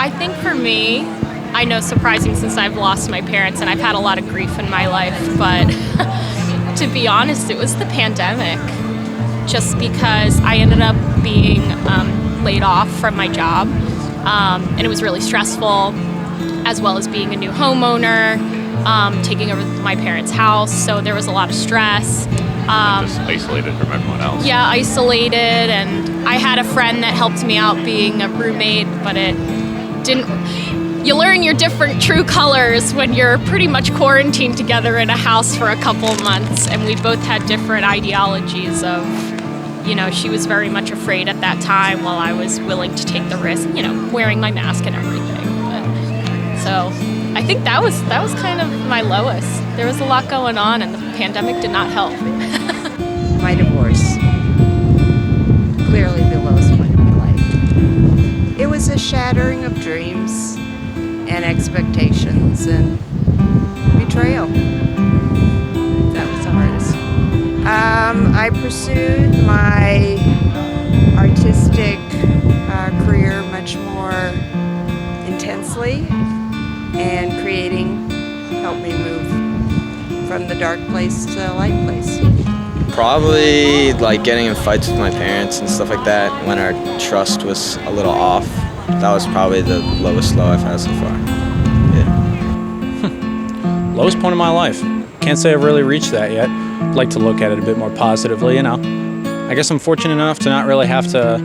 I think for me, I know surprising since I've lost my parents and I've had a lot of grief in my life, but to be honest, it was the pandemic. Just because I ended up being laid off from my job, and it was really stressful, as well as being a new homeowner, taking over my parents' house, so there was a lot of stress. Just isolated from everyone else. Yeah, isolated, and I had a friend that helped me out being a roommate, but it didn't. You learn your different true colors when you're pretty much quarantined together in a house for a couple months, and we both had different ideologies of, she was very much afraid at that time while I was willing to take the risk, wearing my mask and everything. So I think that was kind of my lowest. There was a lot going on, and the pandemic did not help. My divorce. Clearly the lowest point of my life. It was a shattering of dreams and expectations and betrayal. That was the hardest. I pursued my artistic career much more intensely, and creating helped me move from the dark place to the light place. Probably like getting in fights with my parents and stuff like that when our trust was a little off. That was probably the lowest low I've had so far. Yeah. Lowest point of my life. Can't say I've really reached that yet. I'd like to look at it a bit more positively, I guess I'm fortunate enough to not really have to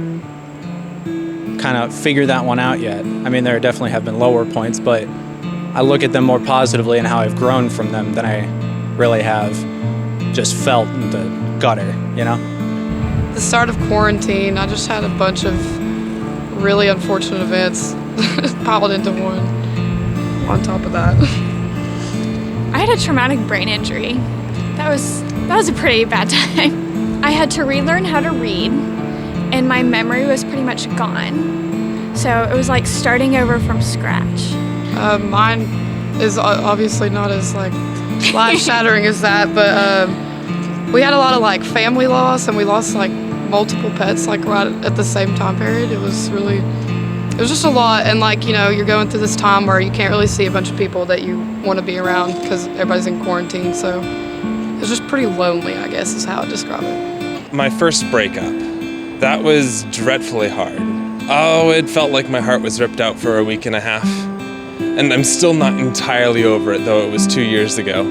kind of figure that one out yet. I mean, there definitely have been lower points, but I look at them more positively and how I've grown from them than I really have just felt in the gutter, The start of quarantine, I just had a bunch of really unfortunate events piled into one on top of that. I had a traumatic brain injury. That was a pretty bad time. I had to relearn how to read, and my memory was pretty much gone. So it was like starting over from scratch. Mine is obviously not as life-shattering as that, but we had a lot of family loss, and we lost multiple pets right at the same time period. It was just a lot, and you're going through this time where you can't really see a bunch of people that you want to be around because everybody's in quarantine, so it's just pretty lonely, I guess is how I'd describe it. My first breakup, that was dreadfully hard. Oh, it felt like my heart was ripped out for a week and a half. And I'm still not entirely over it, though it was 2 years ago.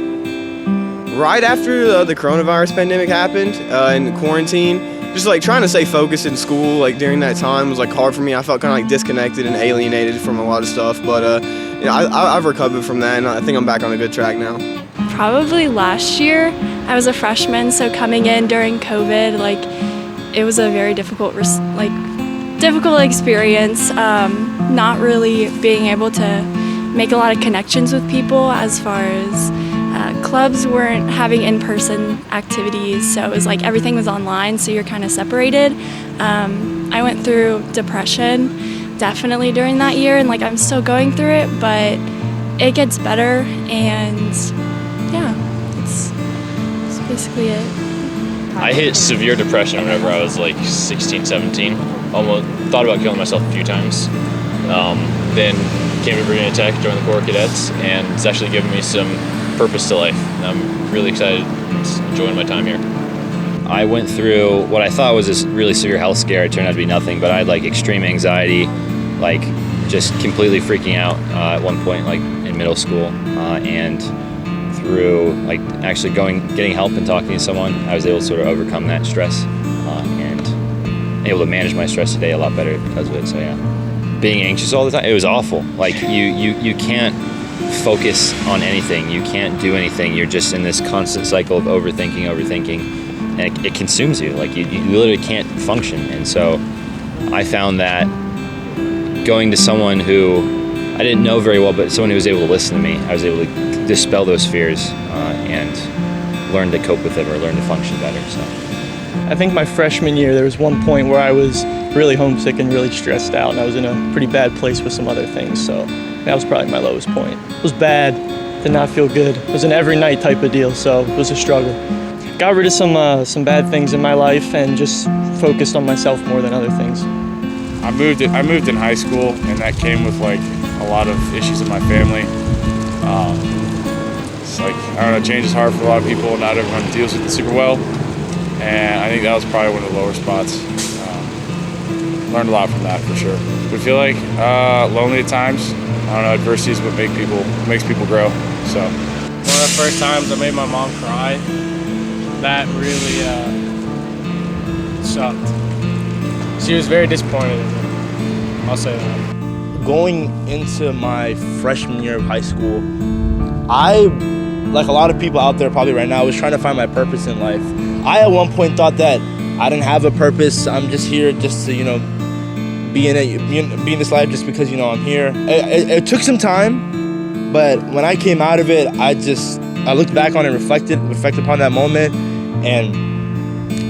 Right after the coronavirus pandemic happened in quarantine, just trying to stay focused in school during that time was hard for me. I felt kind of disconnected and alienated from a lot of stuff, but I've recovered from that, and I think I'm back on a good track now. Probably last year. I was a freshman, so coming in during COVID, it was a very difficult experience. Not really being able to make a lot of connections with people, as far as clubs weren't having in-person activities, so it was everything was online, so you're kind of separated. I went through depression definitely during that year, and I'm still going through it, but it gets better, and yeah, it's basically it. I hit severe depression whenever I was 16, 17. Almost thought about killing myself a few times. Then came to Virginia Tech, joined the Corps of Cadets, and it's actually given me some purpose to life. I'm really excited enjoying my time here. I went through what I thought was this really severe health scare. It turned out to be nothing, but I had extreme anxiety, just completely freaking out at one point, in middle school, and through actually getting help and talking to someone, I was able to sort of overcome that stress and able to manage my stress today a lot better because of it. So yeah, being anxious all the time, it was awful. You can't focus on anything. You can't do anything. You're just in this constant cycle of overthinking, and it consumes you. You literally can't function. And so I found that going to someone who I didn't know very well, but someone who was able to listen to me, I was able to dispel those fears and learn to cope with them or learn to function better. So I think my freshman year, there was one point where I was really homesick and really stressed out, and I was in a pretty bad place with some other things, so that was probably my lowest point. It was bad, did not feel good. It was an every night type of deal, so it was a struggle. Got rid of some bad things in my life and just focused on myself more than other things. I moved in high school, and that came with like a lot of issues in my family. It's like, I don't know, change is hard for a lot of people. Not everyone deals with it super well, and I think that was probably one of the lower spots. Learned a lot from that for sure. But I feel like lonely at times. I don't know, adversity is what makes people grow. So one of the first times I made my mom cry, that really sucked. She was very disappointed in me. I'll say that. Going into my freshman year of high school, I, like a lot of people out there probably right now, was trying to find my purpose in life. I at one point thought that I didn't have a purpose. I'm just here just to, be in this life just because, I'm here. It took some time, but when I came out of it, I looked back on it, reflected upon that moment, and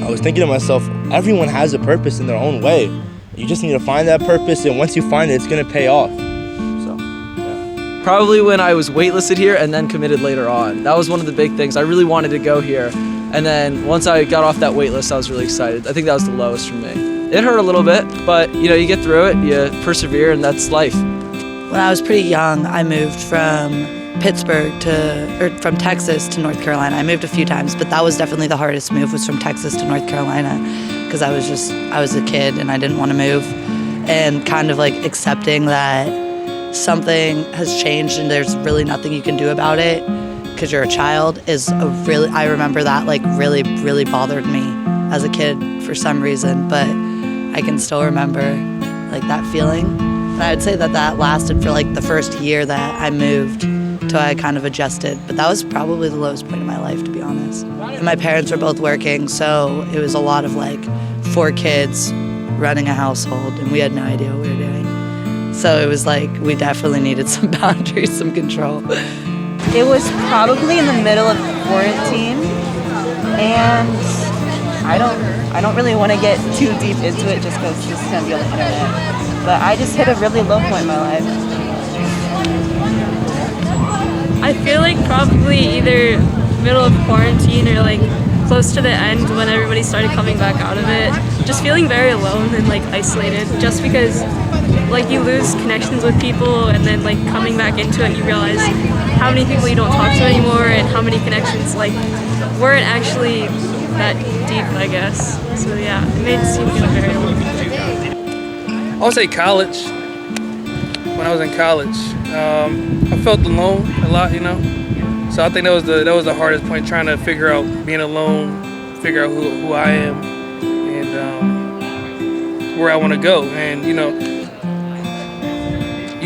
I was thinking to myself, everyone has a purpose in their own way. You just need to find that purpose, and once you find it, it's gonna pay off. So, yeah. Probably when I was waitlisted here and then committed later on. That was one of the big things. I really wanted to go here, and then once I got off that wait list, I was really excited. I think that was the lowest for me. It hurt a little bit, but you get through it, you persevere, and that's life. When I was pretty young, I moved from from Texas to North Carolina. I moved a few times, but that was definitely the hardest move, was from Texas to North Carolina, because I was a kid and I didn't want to move, and kind of like accepting that something has changed and there's really nothing you can do about it because you're a child I remember that really, really bothered me as a kid for some reason, but I can still remember that feeling. And I would say that lasted for the first year that I moved till I kind of adjusted. But that was probably the lowest point of my life, to be honest. And my parents were both working, so it was a lot of 4 kids running a household, and we had no idea what we were doing. So it was we definitely needed some boundaries, some control. It was probably in the middle of quarantine, and I don't really want to get too deep into it just because this is going to be on the internet. But I just hit a really low point in my life. I feel probably either middle of quarantine or close to the end when everybody started coming back out of it. Just feeling very alone and isolated, just because you lose connections with people, and then coming back into it, you realize how many people you don't talk to anymore and how many connections weren't actually that deep, I guess. So yeah, it made it seem very alone. I would say college. When I was in college, I felt alone a lot, So I think that was the hardest point, trying to figure out being alone, figure out who I am, and where I want to go. And you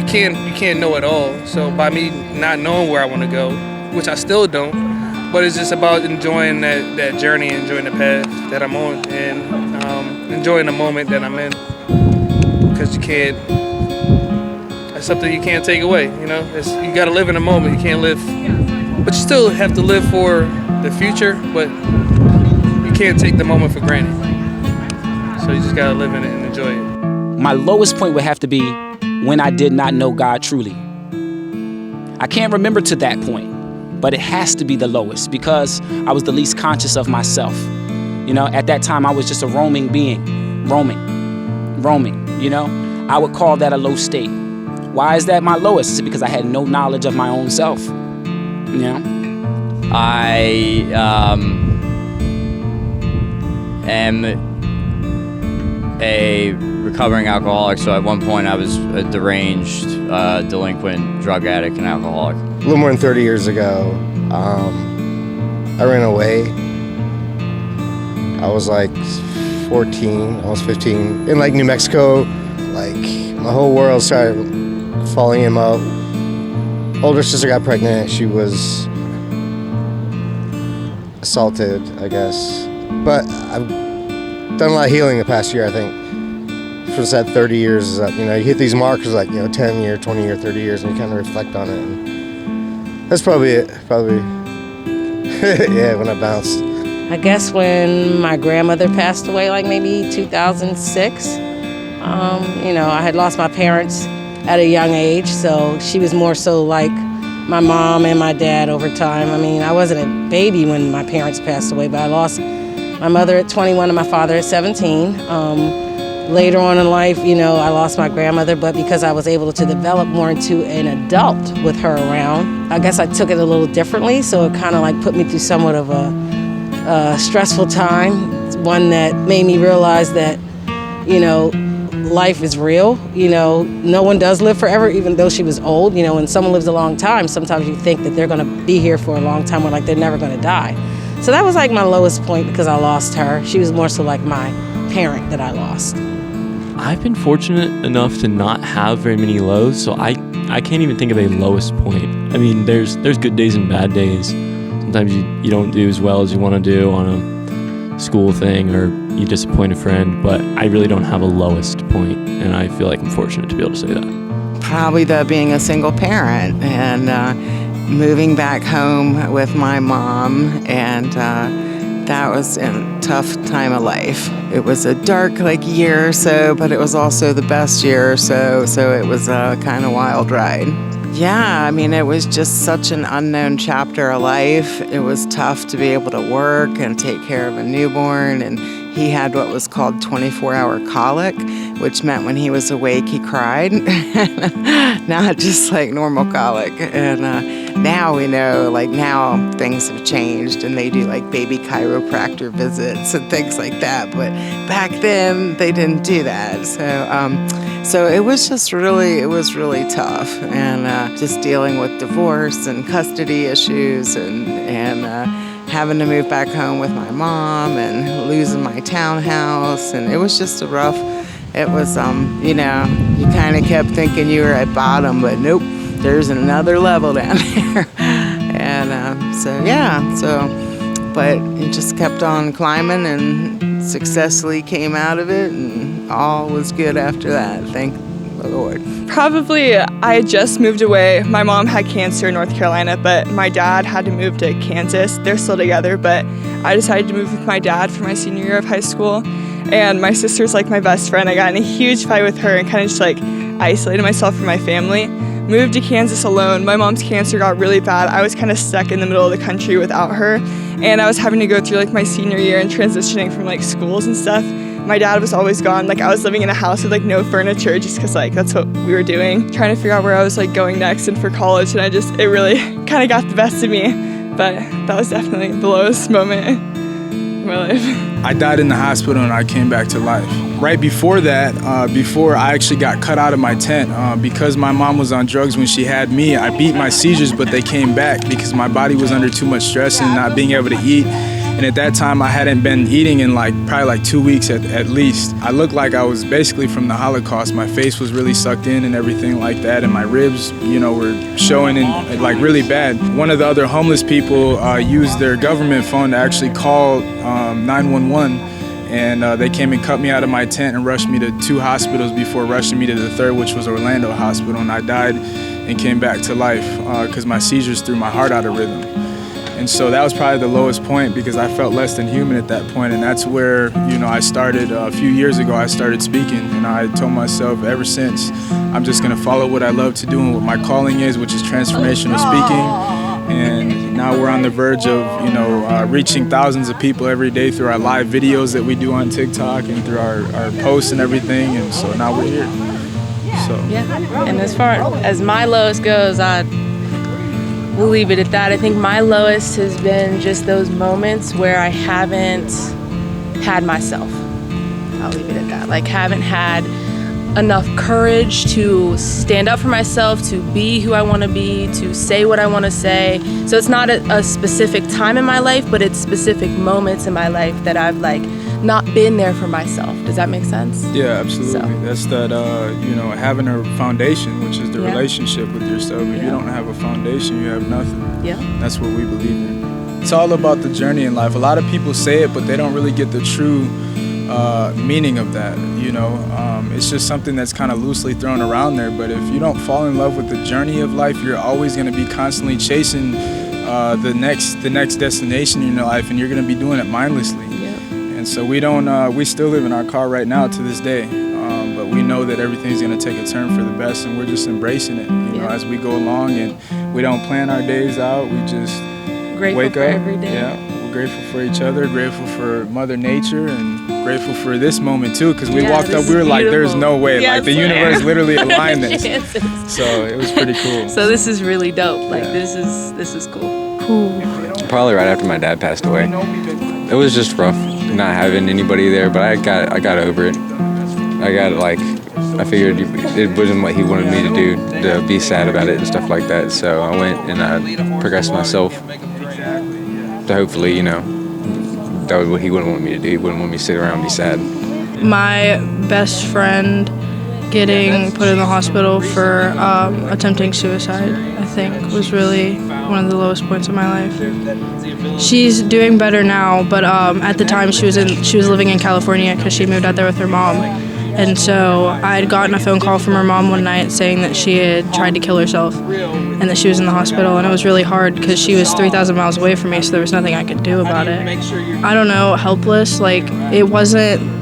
can't know it all. So by me not knowing where I want to go, which I still don't, but it's just about enjoying that journey, enjoying the path that I'm on, and enjoying the moment that I'm in. Because that's something you can't take away, you got to live in the moment. You can't live, but you still have to live for the future, but you can't take the moment for granted. So you just got to live in it and enjoy it. My lowest point would have to be when I did not know God truly. I can't remember to that point, but it has to be the lowest because I was the least conscious of myself. At that time, I was just a roaming being, roaming. I would call that a low state. Why is that my lowest? Is it because I had no knowledge of my own self? I am a recovering alcoholic, so at one point I was a deranged, delinquent, drug addict, and alcoholic. A little more than 30 years ago, I ran away. I was 14, almost 15, in New Mexico. My whole world started falling in love. Older sister got pregnant. She was assaulted, I guess. But I've done a lot of healing the past year, I think. For that 30 years is up. You hit these markers 10 year, 20 year, 30 years, and you kind of reflect on it. And that's probably it. Yeah, when I bounced. I guess when my grandmother passed away, maybe 2006. I had lost my parents at a young age, so she was more so like my mom and my dad over time. I wasn't a baby when my parents passed away, but I lost my mother at 21 and my father at 17. Later on in life, I lost my grandmother, but because I was able to develop more into an adult with her around, I guess I took it a little differently. So it kind of like put me through somewhat of a stressful time. It's one that made me realize that, life is real. No one does live forever, even though she was old. When someone lives a long time, sometimes you think that they're going to be here for a long time or like they're never going to die. So that was like my lowest point because I lost her. She was more so like my parent that I lost. I've been fortunate enough to not have very many lows, so I can't even think of a lowest point. I mean, there's good days and bad days. Sometimes you don't do as well as you want to do on a school thing, or you disappoint a friend, but I really don't have a lowest point, and I feel like I'm fortunate to be able to say that. Probably being a single parent and moving back home with my mom, and that was a tough time of life. It was a dark year or so, but it was also the best year or so it was a kind of wild ride. Yeah, I mean, it was just such an unknown chapter of life. It was tough to be able to work and take care of a newborn, and he had what was called 24-hour colic, which meant when he was awake, he cried, not just like normal colic. And now we know, now things have changed, and they do baby chiropractor visits and things like that. But back then, they didn't do that. So it was just really tough, and just dealing with divorce and custody issues, and having to move back home with my mom and losing my townhouse, and it was just it was, you kind of kept thinking you were at bottom, but nope, there's another level down there. And but it just kept on climbing and successfully came out of it, and all was good after that, thank the Lord. Probably I had just moved away. My mom had cancer in North Carolina, but my dad had to move to Kansas. They're still together, but I decided to move with my dad for my senior year of high school. And my sister's my best friend. I got in a huge fight with her and kind of just isolated myself from my family. Moved to Kansas alone. My mom's cancer got really bad. I was kind of stuck in the middle of the country without her. And I was having to go through my senior year and transitioning from schools and stuff. My dad was always gone. I was living in a house with no furniture just because that's what we were doing. Trying to figure out where I was going next and for college, and it really kind of got the best of me. But that was definitely the lowest moment in my life. I died in the hospital and I came back to life. Right before that, before I actually got cut out of my tent, because my mom was on drugs when she had me, I beat my seizures, but they came back because my body was under too much stress and not being able to eat. And at that time, I hadn't been eating in probably 2 weeks at least. I looked like I was basically from the Holocaust. My face was really sucked in and everything like that, and my ribs, were showing in really bad. One of the other homeless people used their government phone to actually call 911, and they came and cut me out of my tent and rushed me to 2 hospitals before rushing me to the third, which was Orlando Hospital, and I died and came back to life because my seizures threw my heart out of rhythm. And so that was probably the lowest point because I felt less than human at that point. And that's where, I started a few years ago, I started speaking. And I told myself ever since, I'm just going to follow what I love to do and what my calling is, which is transformational speaking. And now we're on the verge of, reaching thousands of people every day through our live videos that we do on TikTok and through our posts and everything. And so now we're here. So. Yeah, and as far as my lowest goes, we'll leave it at that. I think my lowest has been just those moments where I haven't had myself. I'll leave it at that. Haven't had enough courage to stand up for myself, to be who I want to be, to say what I want to say. So it's not a specific time in my life, but it's specific moments in my life that I've not been there for myself. Does that make sense? Yeah, absolutely. So. That's that, having a foundation, which is the relationship with yourself. If you don't have a foundation, you have nothing. Yeah. That's what we believe in. It's all about the journey in life. A lot of people say it, but they don't really get the true meaning of that, It's just something that's kind of loosely thrown around there. But if you don't fall in love with the journey of life, you're always going to be constantly chasing the next destination in your life, and you're going to be doing it mindlessly. And so we still live in our car right now to this day, but we know that everything's going to take a turn for the best, and we're just embracing it, as we go along, and we don't plan our days out. We just grateful wake for up every day. Yeah, we're grateful for each other, grateful for Mother Nature, and grateful for this moment too, because we Yeah, walked up, this we were is like, there's beautiful. no way, Yeah, like the I swear. universe literally aligned this. Yes. So it was pretty cool. So this is really dope. Like this is cool. Probably right after my dad passed away. It was just rough not having anybody there, but I got over it. I figured it wasn't what he wanted me to do, to be sad about it and stuff like that. So I went and I progressed myself to hopefully, that was what he wouldn't want me to do. He wouldn't want me to sit around and be sad. My best friend getting put in the hospital for attempting suicide, I think, was really one of the lowest points of my life. She's doing better now, but at the time she was living in California because she moved out there with her mom. And so I had gotten a phone call from her mom one night saying that she had tried to kill herself and that she was in the hospital. And it was really hard because she was 3,000 miles away from me, so there was nothing I could do about it. I don't know, helpless. Like, it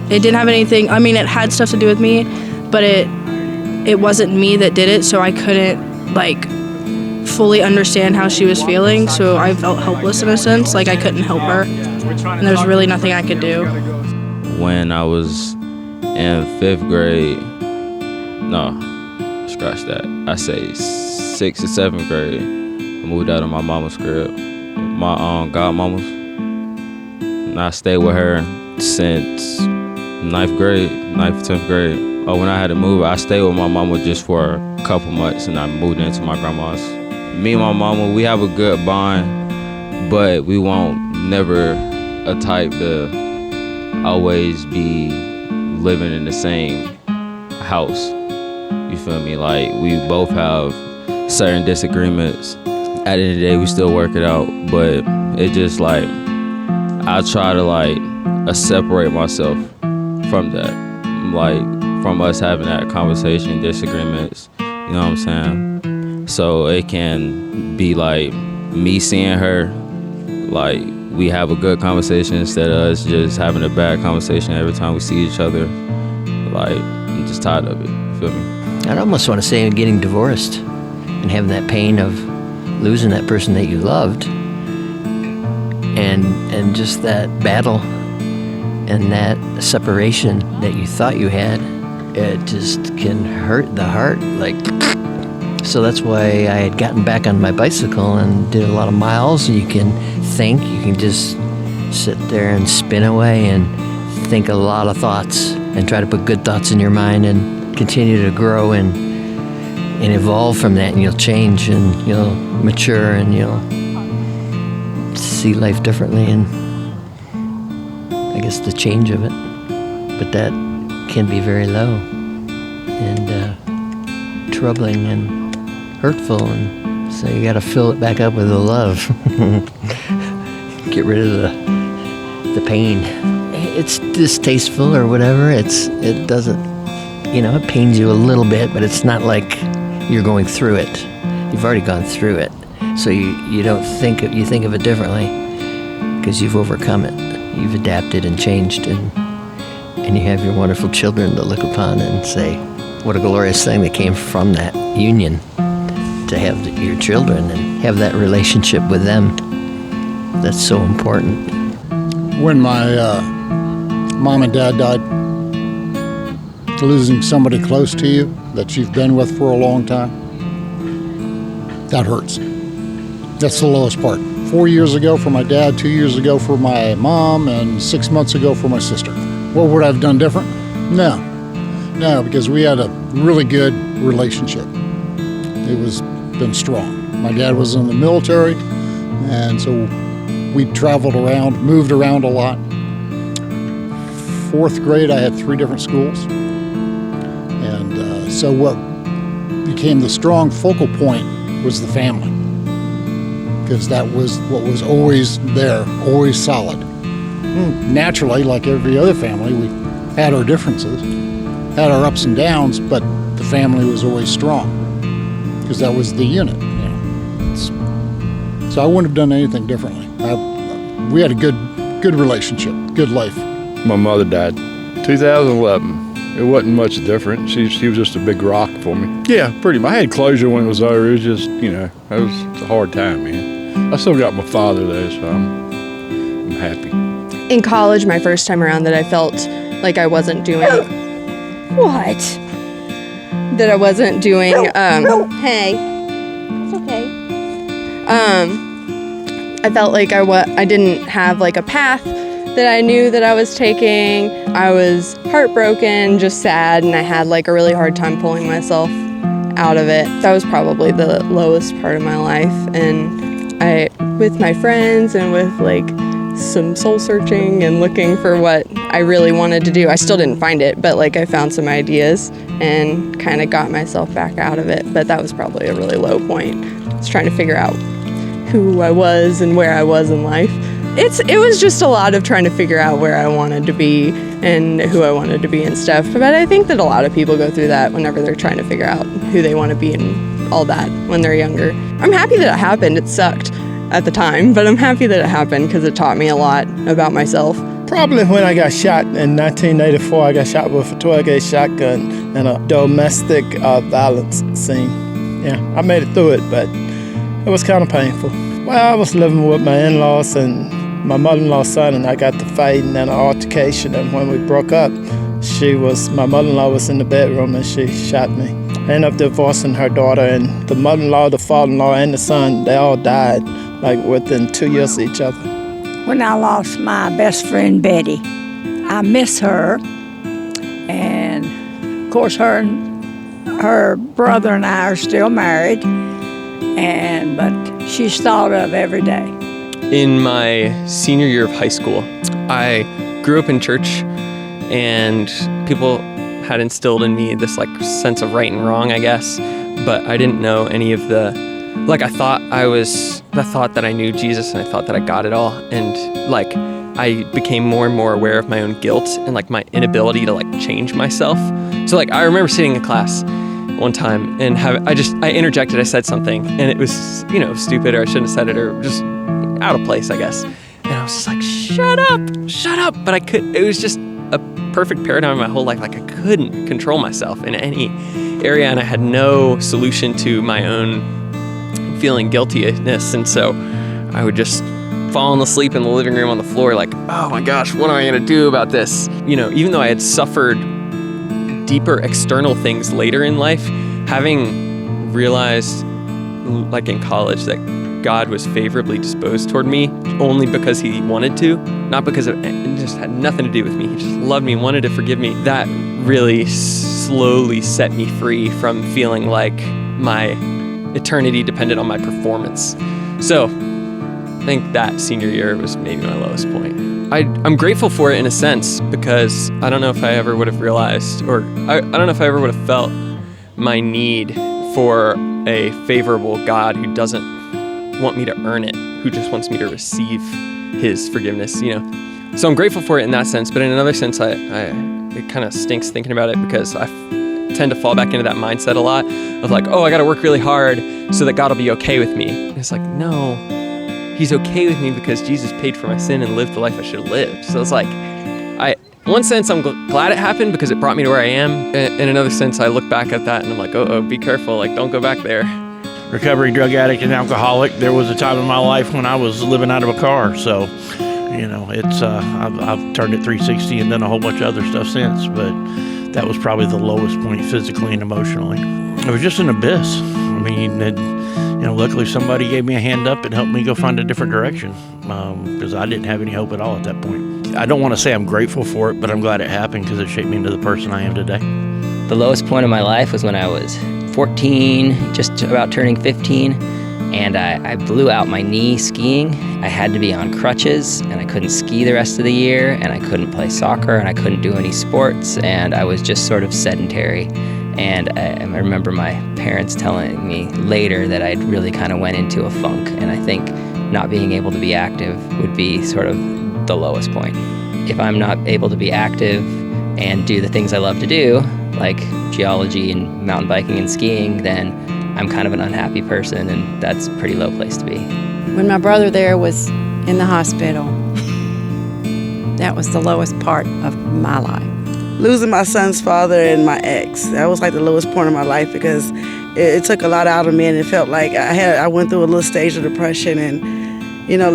didn't have anything. I mean, it had stuff to do with me, but it wasn't me that did it, so I couldn't, fully understand how she was feeling. So I felt helpless in a sense, like I couldn't help her. And there's really nothing I could do. When I was in 5th grade, no, scratch that. I say 6th or 7th grade, I moved out of my mama's crib, my godmama's. And I stayed with her since 9th grade, 9th, 10th grade. When I had to move, I stayed with my mama just for a couple months and I moved into my grandma's. Me and my mama, we have a good bond, but we won't never a type to always be living in the same house. You feel me? Like, we both have certain disagreements. At the end of the day, we still work it out, but it just I try to separate myself from that. From us having that conversation, disagreements, you know what I'm saying? So it can be me seeing her, we have a good conversation instead of us just having a bad conversation every time we see each other. I'm just tired of it, you feel me? I'd almost want to say getting divorced and having that pain of losing that person that you loved and just that battle and that separation that you thought you had, it just can hurt the heart. So that's why I had gotten back on my bicycle and did a lot of miles. You can think, you can just sit there and spin away and think a lot of thoughts and try to put good thoughts in your mind and continue to grow and evolve from that, and you'll change and you'll mature and you'll see life differently, and I guess the change of it. But that can be very low and troubling and hurtful, and so you got to fill it back up with the love. Get rid of the pain. It's distasteful or whatever. It doesn't, it pains you a little bit, but it's not like you're going through it. You've already gone through it, so you don't think you think of it differently because you've overcome it. You've adapted and changed, and you have your wonderful children to look upon and say, what a glorious thing that came from that union, to have your children and have that relationship with them. That's so important. When my mom and dad died, losing somebody close to you that you've been with for a long time, that hurts. That's the lowest part. 4 years ago for my dad, 2 years ago for my mom, and 6 months ago for my sister. What would I have done different? No, because we had a really good relationship. It was been strong. My dad was in the military, and so we traveled around, moved around a lot. 4th grade, I had 3 different schools. And so what became the strong focal point was the family, because that was what was always there, always solid. Naturally, like every other family, we had our differences, had our ups and downs, but the family was always strong, because that was the unit. So I wouldn't have done anything differently. We had a good relationship, good life. My mother died 2011. It wasn't much different. She was just a big rock for me. Yeah, pretty much. I had closure when it was over. It was just, it was a hard time, man. I still got my father though, so I'm happy. in college, my first time around, that I felt like I wasn't doing what? That I wasn't doing. Hey, it's okay. I felt like I didn't have like a path that I knew that I was taking. I was heartbroken, just sad, and I had like a really hard time pulling myself out of it. That was probably the lowest part of my life, and with my friends and with like some soul searching and looking for what I really wanted to do. I still didn't find it, but like I found some ideas and kind of got myself back out of it. But that was probably a really low point. I was trying to figure out who I was and where I was in life. It was just a lot of trying to figure out where I wanted to be and who I wanted to be and stuff. But I think that a lot of people go through that whenever they're trying to figure out who they want to be and all that when they're younger. I'm happy that it happened. It sucked at the time, but I'm happy that it happened because it taught me a lot about myself. Probably when I got shot in 1984, I got shot with a 12-gauge shotgun in a domestic violence scene. Yeah, I made it through it, but it was kind of painful. Well, I was living with my in-laws and my mother-in-law's son, and I got to fighting and an altercation, and when we broke up, my mother-in-law was in the bedroom and she shot me. I ended up divorcing her daughter, and the mother-in-law, the father-in-law, and the son, they all died like within 2 years of each other. When I lost my best friend Betty, I miss her, and of course her brother and I are still married, but she's thought of every day. In my senior year of high school, I grew up in church, and people had instilled in me this like sense of right and wrong, I guess, but I didn't know any of I thought that I knew Jesus, and I thought that I got it all, and like I became more and more aware of my own guilt and like my inability to like change myself. So like I remember sitting in class one time and I interjected, I said something, and it was, stupid, or I shouldn't have said it, or just out of place, I guess. And I was just like, shut up. But it was just a perfect paradigm of my whole life. Like I couldn't control myself in any area, and I had no solution to my own feeling guiltiness. And so I would just falling asleep in the living room on the floor like, oh my gosh, what am I gonna do about this? Even though I had suffered deeper external things later in life, having realized like in college that God was favorably disposed toward me only because he wanted to, not because it just had nothing to do with me. He just loved me, wanted to forgive me. That really slowly set me free from feeling like my eternity depended on my performance. So I think that senior year was maybe my lowest point. I'm grateful for it in a sense, because I don't know if I ever would have realized, or I don't know if I ever would have felt my need for a favorable God who doesn't want me to earn it, who just wants me to receive his forgiveness, So I'm grateful for it in that sense, but in another sense, it kind of stinks thinking about it, because I tend to fall back into that mindset a lot of like, oh, I got to work really hard so that God will be okay with me. And it's like, no, he's okay with me because Jesus paid for my sin and lived the life I should have lived. So it's like, in one sense, I'm glad it happened because it brought me to where I am. In another sense, I look back at that and I'm like, oh, be careful, like don't go back there. Recovering drug addict and alcoholic. There was a time in my life when I was living out of a car, so it's I've turned it 360 and done a whole bunch of other stuff since, but that was probably the lowest point physically and emotionally. It was just an abyss. I mean, luckily somebody gave me a hand up and helped me go find a different direction, because I didn't have any hope at all at that point. I don't want to say I'm grateful for it, but I'm glad it happened because it shaped me into the person I am today. The lowest point of my life was when I was 14, just about turning 15, and I blew out my knee skiing. I had to be on crutches, and I couldn't ski the rest of the year, and I couldn't play soccer, and I couldn't do any sports, and I was just sort of sedentary. And I remember my parents telling me later that I'd really kind of went into a funk, and I think not being able to be active would be sort of the lowest point. If I'm not able to be active and do the things I love to do, like geology and mountain biking and skiing, then I'm kind of an unhappy person, and that's a pretty low place to be. When my brother there was in the hospital, that was the lowest part of my life. Losing my son's father and my ex, that was like the lowest point of my life, because it took a lot out of me, and it felt like I went through a little stage of depression, and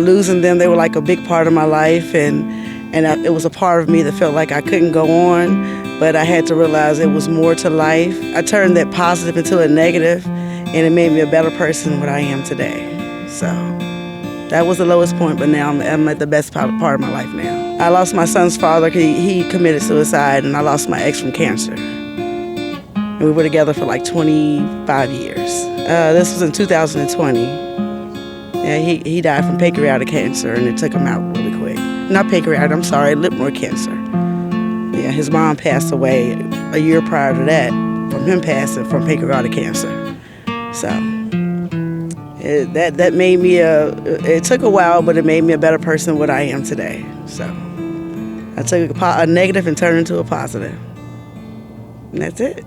losing them, they were like a big part of my life, and And it was a part of me that felt like I couldn't go on, but I had to realize it was more to life. I turned that positive into a negative, and it made me a better person than what I am today. So that was the lowest point, but now I'm at the best part of my life now. I lost my son's father. He committed suicide, and I lost my ex from cancer. And we were together for like 25 years. This was in 2020. Yeah, he died from pancreatic cancer, and it took him out really quick. Not pancreatic, I'm sorry, lip node cancer. Yeah, his mom passed away a year prior to that from him passing from pancreatic cancer. So that made me it took a while, but it made me a better person than what I am today. So I took a negative and turned it into a positive. And that's it.